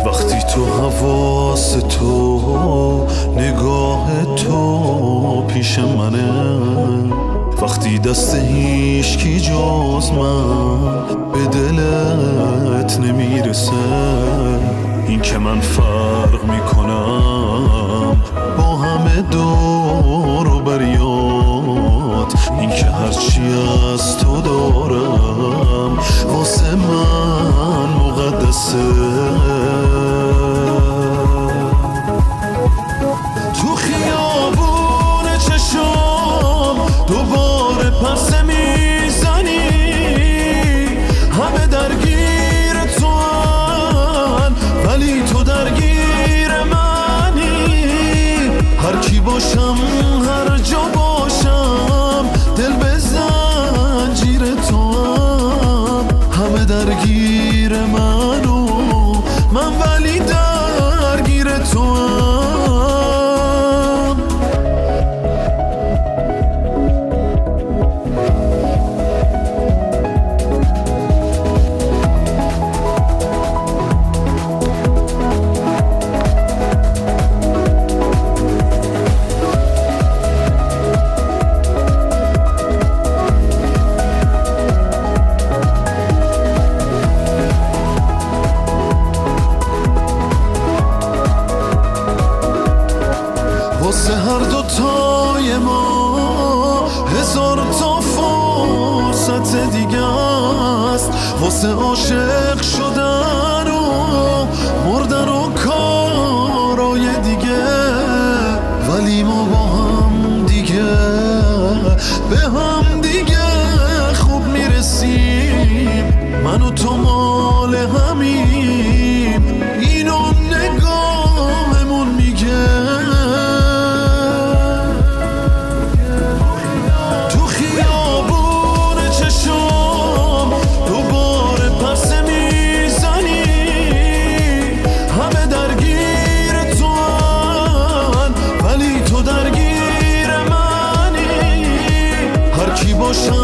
وقتی تو حواس تو نگاه تو پیش منه، وقتی دست هیچکی جز من به دلت نمیرسه، این که من فرق میکنم با همه دور و بریات، این که هرچی از تو دارم واسه من مقدسه. تو خیابون چشم دوباره پس میزنی، همه درگیر تو هن ولی تو درگیر منی. هر کی باشم هر جا باشم دل به زنجیر تو هم، همه درگیر منو من ولی درگیر تو هم. واسه هر دوتای ما هزار تا فرصت دیگه است، واسه عاشق شدن و مردن و کارای دیگه، ولی ما با هم دیگه به هم دیگه خوب میرسیم. من و تو مال همیم، اینو نگاهمون میگه. باشم